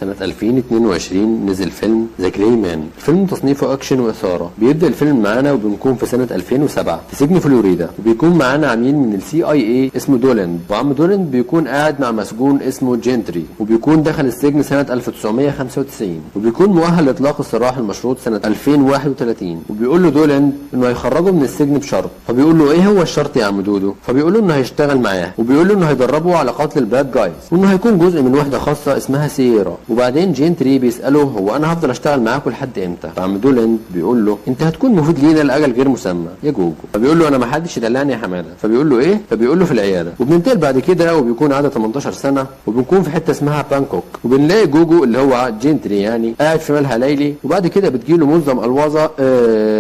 سنة 2022 نزل فيلم ذا جراي مان. الفيلم تصنيفه اكشن واثارة. بيبدأ الفيلم معانا وبنكون في سنة 2007 في سجن فلوريدا، وبيكون معانا عميل من CIA اسمه دولاند، وعم دولاند بيكون قاعد مع مسجون اسمه جنتري، وبيكون دخل السجن سنة 1995، وبيكون مؤهل لاطلاق السراح المشروط سنة 2031. وبيقول له دولاند انه هيخرجه من السجن بشرط، فبيقول له ايه هو الشرط يا عم دودو؟ فبيقول له انه هيشتغل معاه، وبيقول له انه هيدربه على قتل الباد جايز، وانه هيكون جزء من وحده خاصه اسمها سييرا. وبعدين جنتري بيساله هو انا هفضل اشتغل معاكم لحد امتى؟ فعم دولاند بيقول له انت هتكون مفيد لينا لاجل غير مسمى يا جوجو. فبيقول له انا ما حدش يدلعني يا حماده. فبيقول له ايه؟ فبيقول له في العياده. وبننتقل بعد كده وبيكون عدى 18 سنه، وبنكون في حته اسمها بانكوك، وبنلاقي جوجو اللي هو جنتري يعني قاعد في ملهى ليلي، وبعد كده بتجيله ملزم الوازه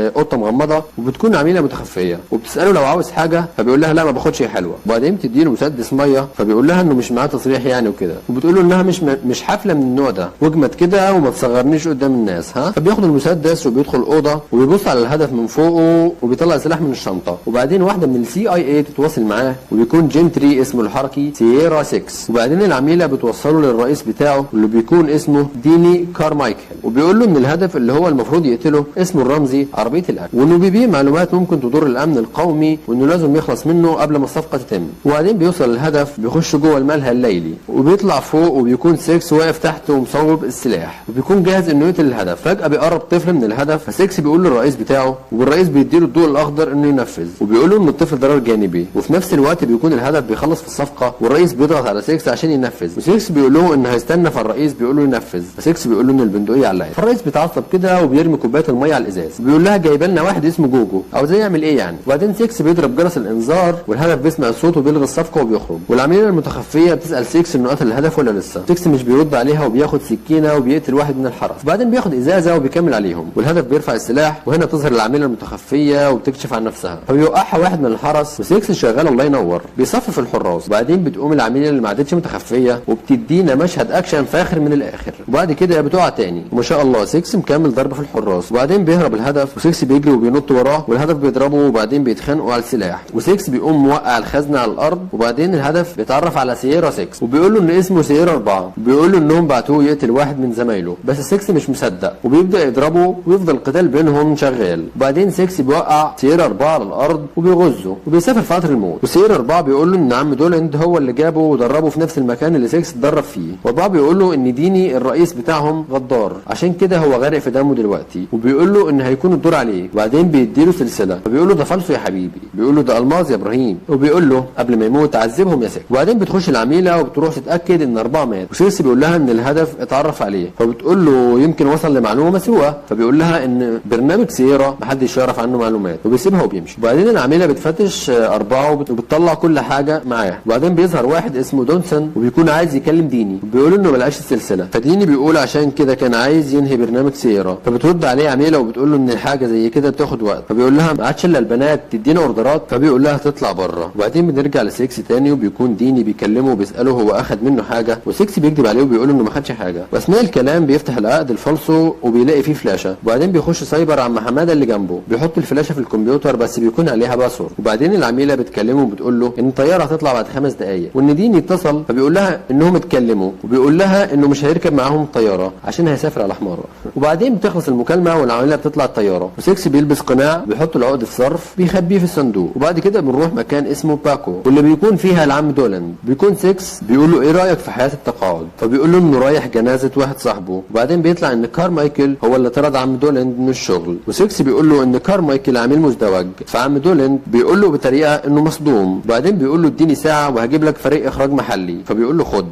قطه مغمضه، وبتكون عميله متخفيه، وبتساله لو عاوز حاجه، فبيقول لها لا ما باخدش يا حلوه. وبعدين بتديله مسدس ميه، فبيقول لها انه مش معاه تصريح يعني وكده، وبتقول له انها مش حفله من النوع ده، واجمد كده وما تصغرنيش قدام الناس ها. فبياخد المسدس وبيدخل الاوضه وبيبص على الهدف من فوقه، وبيطلع سلاح من الشنطه. وبعدين واحده من CIA تتواصل معاه، وبيكون جنتري اسمه الحركي سييرا 6. وبعدين العميله بتوصله للرئيس بتاعه اللي بيكون اسمه ديني كارمايكل، وبيقول له ان الهدف اللي هو المفروض يقتله اسمه الرمزي عربيه الاكل، وانه بيبيع معلومات ممكن تضر الامن القومي، وانه لازم يخلص منه قبل ما الصفقه تتم. وبعدين بيوصل للهدف، بيخش جوه الملهى الليلي، وبيطلع فوق، وبيكون 6 واقف تحت ومصوب السلاح، وبيكون جاهز انه يقتل الهدف. فجاه بيقرب طفل من الهدف، ف6 بيقول للرئيس بتاعه، والرئيس بيديله الضوء الاخضر انه ينفذ، وبيقول له ان الطفل ضرر جانبي. وفي نفس الوقت بيكون الهدف بيخلص في الصفقه، والرئيس بيضغط على 6 عشان ينفذ، و6 بيقول له انه هيستنى، فالرئيس بيقول له ينفذ، ف6 بيقول له ان البندقيه علقت. فالرئيس بيتعصب كده وبيرمي كوبايه الميه على الازاز، وبيقول لها جايب لنا واحد اسمه جوجو، او زي يعمل ايه يعني. وبعدين 6 بيضرب جرس الانذار، والهدف بيسمع الصوت وبيلغي الصفقه وبيخرج. والعميله المتخفيه بتسال 6 انه قتل الهدف ولا لسه. 6 مش بيرد عليها، وبياخد سكينه وبيقتل واحد من الحرس. وبعدين بياخد ازازه وبيكمل عليهم، والهدف بيرفع السلاح، وهنا بتظهر العميله المتخفيه وبتكشف عن نفسها، فبيوقعها واحد من الحرس، و6 شغال الله ينور بيصفف الحراس. وبعدين بتقوم العميله اللي ما عادتش متخفيه، وبتدينا مشهد اكشن فاخر من الاخر. وبعد كده بتقع تاني، وما شاء الله 6 مكمل ضرب في الحراس. وبعدين بيهرب الهدف، و6 بيجري وبينط وراه، والهدف بيضربه، وبعدين بيتخانقوا على السلاح، و6 بيقوم موقع الخزنه على الارض. وبعدين الهدف بيتعرف على سييرا 6، وبيقول له ان اسمه سييرا 4، وبيقول له انهم بعتوه يقتل واحد من زمايله، بس 6 مش مصدق، وبيبدا يضربه، ويفضل القتال بينهم شغال. وبعدين 6 بيوقع سييرا 4 على الارض وبيغزه، وبيسافر في قطر الموت. وسييرا 4 بيقول له ان عم دولاند هو اللي جابه ودربه في نفس المكان اللي 6 اتدرب فيه. و4 بيقول له ان ديني الرئيس بتاعهم غدار، عشان كده هو غارق في دمه دلوقتي، وبيقول له ان هيكون الدور عليه. وبعدين بيديله سلسله، فبيقول له ده فالصو يا حبيبي، بيقول له ده الماظ يا ابراهيم، وبيقول له قبل ما يموت عذبهم يا 6. وبعدين بتخش العميله وبتروح تتاكد ان 4 مات، و6 بيقول لها ان الهدف اتعرف عليه، فبتقول له يمكن وصل لمعلومه مسروقه، فبيقول لها ان برنامج سييرا محدش يعرف عنه معلومات، وبيسيبها وبيمشي. وبعدين العميله بتفتش 4 وبتطلع كل حاجه معاه. وبعدين بيظهر واحد اسمه دونسون، وبيكون عايز يكلم ديني، وبيقول انه ملقاش السلسله، فديني بيقول عشان كده كان عايز ينهي برنامج سييرا. فبترد عليه عميله وبتقول له ان حاجه زي كده بتاخد وقت، فبيقول لها ما عادش الا البنات تدينا اوردرات، فبيقول لها تطلع بره. وبعدين بنرجع ل6 تاني، وبيكون ديني بيكلمه وبيساله هو اخد منه حاجه، و6 بيكذب عليه وبيقول انه ما خدش حاجه. واثناء الكلام بيفتح العقد الفالصو وبيلاقي فيه فلاشه. وبعدين بيخش سايبر عم حماده اللي جنبه، بيحط الفلاشه في الكمبيوتر بس بيكون عليها باسورد. وبعدين العميله بتكلمه وبتقول له ان الطياره هتطلع بعد 5 دقائق، وان ديني اتصل، فبيقول لها انهم اتكلموا، وبيقول لها انه مش هيركب معاهم الطياره عشان هيسافر على حماره. وبعدين بتخلص المكالمه والعميله بتطلع الطياره، و6 بيلبس قناع، بيحط العقد في ظرف بيخبيه في الصندوق. وبعد كده بنروح مكان اسمه باكو، واللي بيكون فيها العم دولاند. بيكون 6 بيقول له ايه رايك في حياه التقاعد، فبيقول له انه رايح جنازه واحد صاحبه. وبعدين بيطلع ان كارمايكل هو اللي طرد عم دولاند من الشغل، و6 بيقول له ان كارمايكل عميل مزدوج، فعم دولاند بيقول له بطريقه انه مصدوم. وبعدين بيقول له اديني ساعه وهجيب لك فريق اخراج محلي، فبيقول له خد.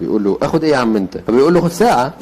بيقول له اخد ايه يا عم انت؟ فبيقول له خد ساعه.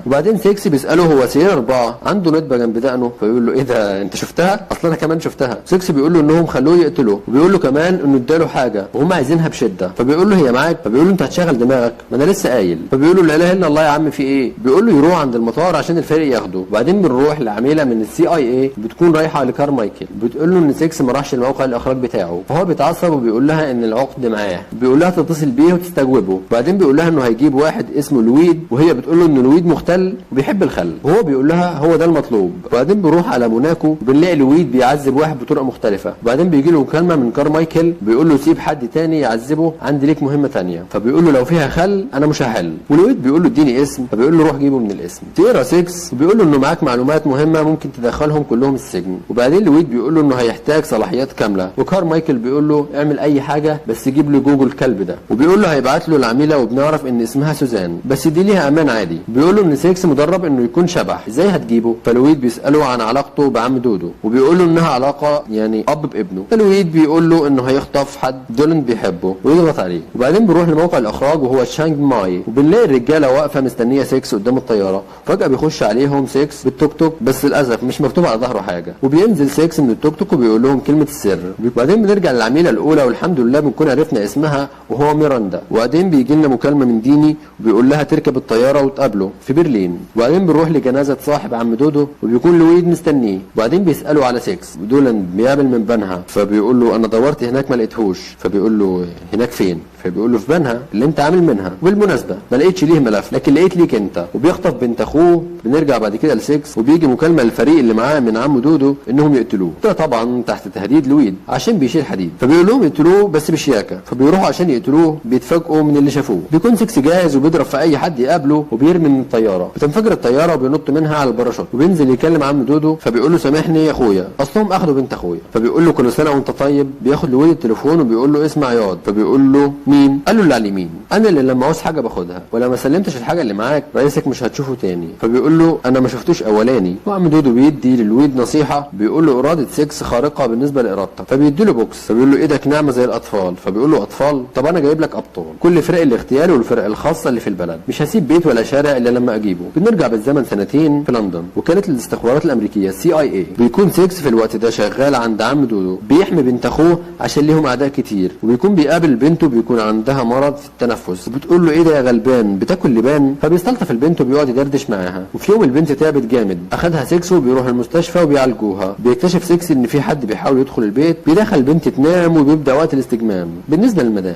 وبعدين 6 بيساله هو سييرا 4 عنده ندبه جنب دقنه، فبيقول له ايه ده انت شفتها؟ اصلا انا كمان شفتها. 6 بيقول له انهم خلوه يقتله، وبيقول له كمان انه اداله حاجه وهم عايزينها بشده، فبيقول له هي معاك؟ فبيقول له انت هتشغل دماغك، ما انا لسه قايل. فبيقول له لا اله الا الله يا عم في ايه؟ بيقول له يروح عند المطار عشان الفريق ياخده. وبعدين بنروح لعميله من CIA بتكون رايحه لكارمايكل، بتقول له ان 6 ما راحش الموقع الاخراج بتاعه، فهو بيتعصب وبيقول لها ان العقد معاه، بيقول لها تتصل بيه وتستجوبه. وبعدين بيقول لها انه هيجيب واحد اسمه لويد، وهي بتقول له ان لويد مختل وبيحب الخل، وهو بيقول لها هو ده المطلوب. وبعدين بنروح على موناكو وبنلاقي لويد بيعذب واحد بطرق مختلفه. وبعدين بيجي له مكالمه من كارمايكل بيقول له سيب حد تاني يعذبه، عندي ليك مهمه تانيه. فبيقول له لو فيها خل انا مش هحل. ولويد بيقول له اديني اسم، فبيقول له روح جيبه من الاسم. تقرا 6 وبيقول له انه معاك معلومات مهمه ممكن تدخلهم كلهم السجن. وبعدين لويد بيقول له انه هيحتاج صلاحيات كامله، وكارمايكل بيقول له اعمل اي حاجه بس جيب له جوجل الكلب ده، وبيقول له هيبعت له العميله وبنعرف ان اسمها سوزان بس دي ليها امان عادي. بيقول له ان 6 مدرب انه يكون شبح، ازاي هتجيبه؟ فلويد بيساله عن علاقته بعم دودو وبيقول له انها علاقه يعني اب بابنه. فلويد بيقول له انه هيخطف حد دولن بيحبه ويضغط عليه. وبعدين بنروح لموقع الاخراج وهو شانغ ماي، وبنلاقي الرجاله واقفه مستنيه 6 قدام الطياره. فجاه بيخش عليهم 6 بالتوك توك بس للاسف مش مكتوب على ظهره حاجه، وبينزل 6 من التوك توك وبيقول لهم كلمه السر. وبعدين بنرجع للعميله الاولى والحمد لله بنكون عرفنا اسمها وهو ميراندا. وبعدين بيجي لنا مكالمه من ديني وبيقول لها تركب الطياره وتقابله في برلين. وبعدين بنروح لجنازه صاحب عم دودو وبيكون لويد مستنيه. وبعدين بيسالوا على 6 ودولن بيقابل من بنها، فبيقول له انا دورت هناك ما لقيتهوش. فبيقول له هناك فين؟ فبيقول له في بنها اللي انت عامل منها. وبالمناسبه ما لقيتش ليه ملف لكن لقيت ليك انت. وبيخطف بنت اخوه. بنرجع بعد كده ل6 وبيجي مكالمه للفريق اللي معاه من عم دودو انهم يقتلوه، ده طبعا تحت تهديد لويد عشان بيشيل حديد. فبيقول لهم يقتلوه بس بشياكه. فبيروحوا عشان يقتلوه بيتفاجئوا من اللي شافوه. بيكون 6 جاهز وبيضرب في اي حد يقابله وبيرمي من الطياره. بتنفجر الطياره وبينط منها على الباراشوت وبينزل يكلم عم دودو. فبيقول له سامحني يا اخويا اصلهم اخدوا بنت اخويا. فبيقول له كل سنه وانت طيب. بياخد لويد التليفون وبيقول له اسمع ياض. فبيقول له مين؟ قال له اللي على اليمين، انا اللي لما عاوز حاجه باخدها ولو ما سلمتش الحاجه اللي معاك رئيسك مش هتشوفه تاني. فبيقول له انا ما شفتوش اولاني. وعم دودو بيدي للويد نصيحه، بيقول له اراده 6 خارقه بالنسبه لارادتك. فبيدي له بوكس. فبيقول له ايدك ناعمه زي الاطفال. فبيقول له اطفال؟ طب انا جايب لك ابطال كل فرق الاغتيال والفرق الخاصه اللي في البلد، مش هسيب بيت ولا شارع الا لما اجيبه. بنرجع بالزمن سنتين في لندن وكانت الاستخبارات الامريكيه CIA. بيكون 6 في الوقت ده شغال عند عم دودو بيحمي بنت اخوه عشان ليهم اعداء كتير. وبيكون بيقابل بنته بيكون عندها مرض في التنفس. بتقول له ايه ده يا غلبان بتاكل لبان؟ فبيستلطف البنت وبيقعد يدردش معاها. وفي يوم البنت تعبت جامد اخدها 6 وبيروح المستشفى وبيعالجوها. بيكتشف 6 ان في حد بيحاول يدخل البيت. بيدخل البنت تنام وبيبدا وقت الاستجمام. بالنسبه للمدام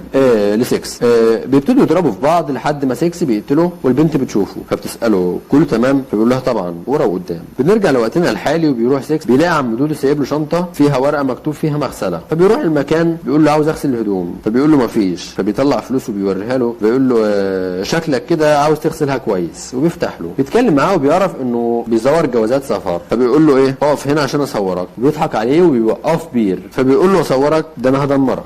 ل6 بيبتدوا يضربوا في بعض لحد ما 6 بيقتله والبنت بتشوفه. فبتساله كله تمام؟ فبيقول لها طبعا ورا وقدام. بنرجع لوقتنا الحالي وبيروح 6 بيلاقي عم دودو سايب له شنطه فيها ورقه مكتوب فيها مغسله. فبيروح المكان بيقول له عاوز اغسل الهدوم. فبيقول له مفيش. فبيطلع فلوس وبيوريها له. بيقول له شكلك كده عاوز تغسلها كويس. وبيفتح له بيتكلم معاه وبيعرف انه بيزور جوازات سفر. فبيقول له ايه اقف هنا عشان اصورك. بيضحك عليه وبيوقف بير. فبيقول له اصورك؟ ده انا هدمرك.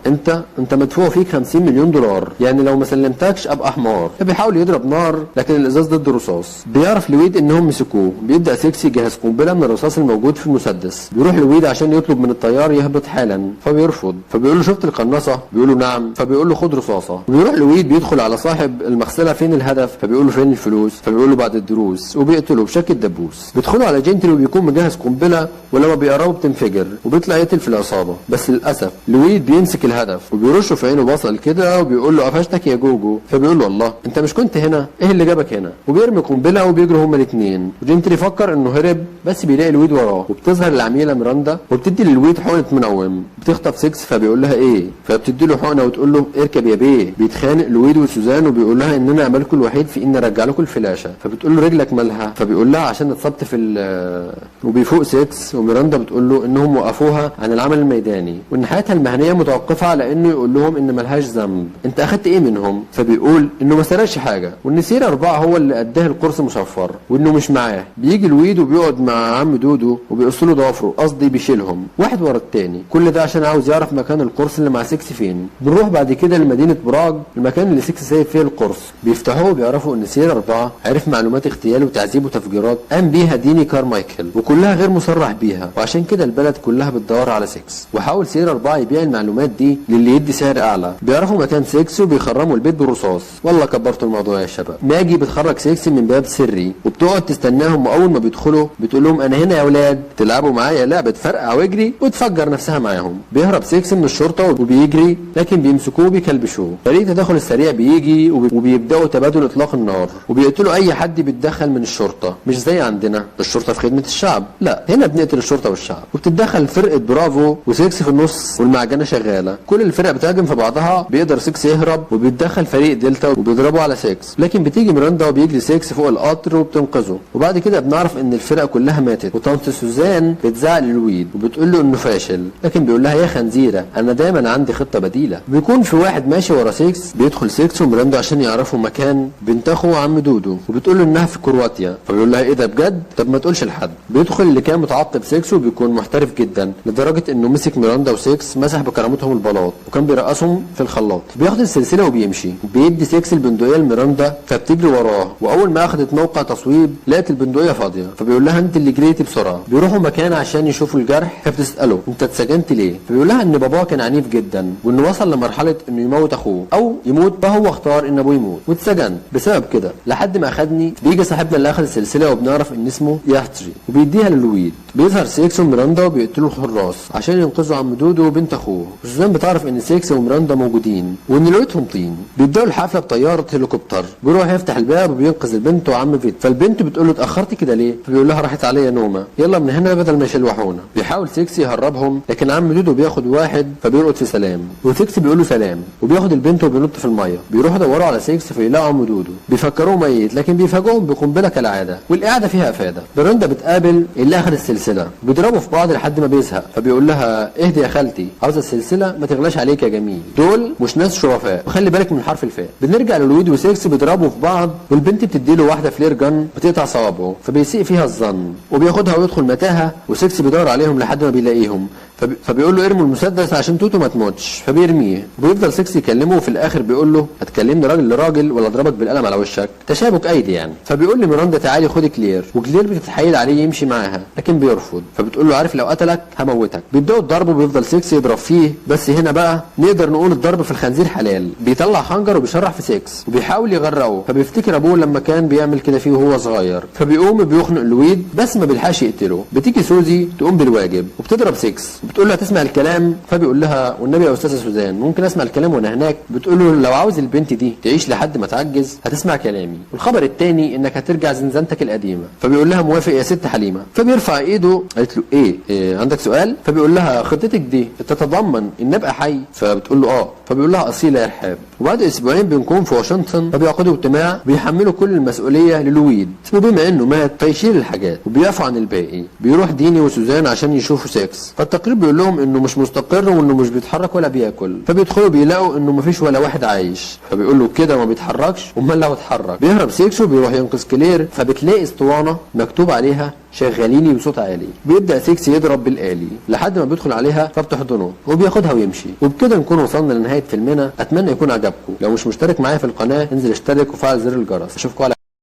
انت مدفوع فيك 50 مليون دولار يعني لو ما سلمتكش ابقى حمار. فبيحاول يضرب نار لكن الازاز ضد رصاص. بيعرف لويد انهم مسكوه. بيبدا 6 يجهز قنبله من الرصاص الموجود في المسدس. بيروح لويد عشان يطلب من الطيار يهبط حالا. فبيرفض. فبيقول له شفت القناصه؟ بيقول له نعم. فبيقول له خد رصاصه. وبيروح لويد بيدخل على صاحب المغسله فين الهدف؟ فبيقول له فين الفلوس؟ فبيقول له بعد الدروس. وبيقتله بشكل دبوس. بيدخلوا على جنتل وبيكون مجهز قنبله ولما بيقربوا بتنفجر وبيطلع يقتل في العصابه. بس للاسف لويد بيمسك الهدف وبيرشه في عينه بصل كده وبيقول له قفشتك يا جوجو. فبيقول له الله انت مش كنت هنا؟ ايه اللي جابك هنا؟ وبيرمي قنبله وبيجروا هما الاثنين. وجنتل يفكر انه هرب بس بيلاقي لويد وراه. وبتظهر العميله ميراندا وبتدي للويد حقنه منوم. بتخطف 6 فبيقول لها ايه؟ فبتدي له حقنه وتقول له اركب يا بيه. بيتخانق لويد وسوزان وبيقول لها ان انا املكم الوحيد في ان ارجع لكم الفلاشه. فبتقول له رجلك مالها؟ فبيقول لها عشان اتصبت في وبيفوق 6 وميراندا بتقول له انهم وقفوها عن العمل الميداني وان حياتها المهنيه متوقفه على انه يقول لهم ان ملهاش ذنب. انت اخدت ايه منهم؟ فبيقول انه ما سرقش حاجه وان سير 4 هو اللي اداه القرص مشفر وانه مش معاه. بيجي لويد وبيقعد مع عم دودو وبيقص له ضوافره قصدي بيشيلهم واحد ورا التاني. كل ده عشان عاوز يعرف مكان القرص اللي مع 6 فين. بنروح بعد كده لمدينه براغ المكان اللي 6 سايب فيه القرص. بيفتحوه وبيعرفوا ان سير 4 عرف معلومات اغتيال وتعذيب وتفجيرات قام بيها ديني كارمايكل وكلها غير مصرح بيها وعشان كده البلد كلها بتدور على 6. وحاول سير 4 يبيع المعلومات دي للي يدي سعر اعلى. بيعرفوا مكان 6 وبيخرموا البيت بالرصاص. والله كبرتوا الموضوع يا شباب. ماجي بتخرج 6 من باب سري وبتقعد تستناهم واول ما بيدخلوا بتقول لهم انا هنا يا اولاد تلعبوا معايا لعبه فرقع واجري وتفجر نفسها معاهم. بيهرب 6 من الشرطه وبيجري لكن بيمسكوه وبيكلبشوه. فريق التدخل السريع بيجي وبيبداوا تبادل اطلاق النار وبيقتلوا اي حد بيتدخل من الشرطه. مش زي عندنا الشرطه في خدمه الشعب، لا هنا بنقتل الشرطه والشعب. وبتتدخل فرقه برافو و6 في النص والمعجنه شغاله. كل الفرق بتهاجم في بعضها. بيقدر 6 يهرب وبيتدخل فريق دلتا وبيضربوا على 6 لكن بتيجي ميراندا وبيجري 6 فوق القطر وبتنقذه. وبعد كده بنعرف ان الفرقه كلها ماتت. وطنط سوزان بتزعق للويد وبتقول له انه فاشل لكن بيقول لها يا خنزيره انا دايما عندي خطه بديله. بيكون في واحد ماشي ورا 6 بيدخل 6 وميراندا عشان يعرفوا مكان بنت اخوه عم دودو، وبتقول له انها في كرواتيا، فبيقول لها ايه ده بجد؟ طب ما تقولش لحد. بيدخل اللي كان متعقب 6 وبيكون محترف جدا لدرجه انه مسك ميراندا و6 مسح بكرامتهم البلاط وكان بيرقصهم في الخلاط. بياخد السلسله وبيمشي، بيدي 6 البندقيه لميراندا فبتجري وراه، واول ما اخذت موقع تصويب لقت البندقيه فاضيه، فبيقول لها انت اللي جريتي بسرعه. بيروحوا مكان عشان يشوفوا الجرح، فبتساله انت اتسجنت ليه؟ فبيقول لها ان باباه كان عنيف جدا وانه وصل لمرحله انه يموت اخوه او يموت، فهو اختار ان ابوه يموت واتسجن بسبب كده لحد ما اخدني. بيجي صاحبنا اللي اخذ السلسله وبنعرف ان اسمه ياتري وبيديها للويد. بيظهر 6 وميراندا وبيقتلوا الحراس عشان ينقذوا عم دودو وبنت اخوه. سوزان بتعرف ان 6 وميراندا موجودين وان لقيتهم طين. بيبداوا الحفله بطياره هليكوبتر، بيروح يفتح الباب وبينقذ البنت وعم فيت. فالبنت بتقول له اتاخرتي كده ليه؟ فبيقول لها راحت عليا نومه، يلا من هنا بدل ما يشلوحونا. بيحاول 6 يهربهم لكن عم دودو بياخد واحد فبيرقد في سلام، و6 بيقول له سلام وبياخد البنت وبينط في الميه. بيروحوا يدوروا على 6 فيلاقوا عم دودو، بيفكروه ميت لكن بيفاجئوهم بقنبله كالعاده، والقعده فيها افاده. ميراندا بتقابل اللي اخذ السلسله، بيضربوا في بعض لحد ما بيزهق، فبيقول لها اهدي يا خالتي، عاوزه السلسله ما تغلاش عليك يا جميل، دول مش ناس شرفاء وخلي بالك من حرف الفاء. بنرجع للويد و6 بيضربوا في بعض والبنت بتديله واحده فلير جن بتقطع صوابعه، فبيسيء فيها الظن وبياخدها ويدخل متاهه، و6 بيدور عليهم لحد ما بيلاقيهم، فبيقول له ارموا المسدس عشان توتو ما تموتش، فبيرميه. بيفضل 6 يكلمه وفي الاخر بيقول له هتكلمني راجل لراجل ولا اضربك بالقلم على وشك، تشابك ايدي يعني. فبيقول لميراندا تعالي خدي كلير، وكلير بتتحايل عليه يمشي معاها لكن بيرفض، فبتقول له عارف لو قتلك هموتك. بيبداوا الضرب وبيفضل 6 يضرب فيه، بس هنا بقى نقدر نقول الضرب في الخنزير حلال. بيطلع خنجر وبيشرح في 6 وبيحاول يغرقه، فبيفتكر ابوه لما كان بيعمل كده فيه وهو صغير، فبيقوم بيخنق لويد بس ما بيلحقش يقتله. بتيجي سوزي تقوم بالواجب وبتضرب 6 وبتقول له هتسمع الكلام، فبيقول لها والنبي يا استاذه سوزان ممكن اسمع الكلام وانا هناك؟ بتقول له لو عاوز البنت دي تعيش لحد ما تعجز هتسمع كلامي، والخبر الثاني انك هترجع زنزانتك القديمه. فبيقول لها موافق يا ست حليمه. فبيرفع ايده، قالت له إيه عندك سؤال؟ فبيقول لها خطتك دي تتضمن ان ابقى حي؟ فبتقول له اه. فبيقول لها اصيله يا رحاب. وبعد اسبوعين بنكون في واشنطن، فبيعقدوا اجتماع بيحملوا كل المسؤوليه للويد، وبما انه مات فيشيل الحاجات وبيعفوا عن الباقي. بيروح ديني وسوزان عشان يشوفوا 6، فالتقرير بيقول لهم انه مش مستقر وانه مش بيتحرك ولا بياكل. فبيدخلوا بيلاقوا انه مفيش ولا واحد عايش، فبيقول له كده ما بيتحركش، امال لو اتحرك. بيهرب 6 وبيروح ينقذ كلير، فبتلاقي اسطوانه مكتوب عليها شغاليني بصوت عالي. بيبدا 6 يضرب بالآلي لحد ما بيدخل عليها فبتحضنه وبياخدها ويمشي. وبكده نكون وصلنا لنهايه فيلمنا. اتمنى يكون عجبكم. لو مش مشترك معايا في القناه انزل اشترك وفعل زر الجرس. اشوفكم على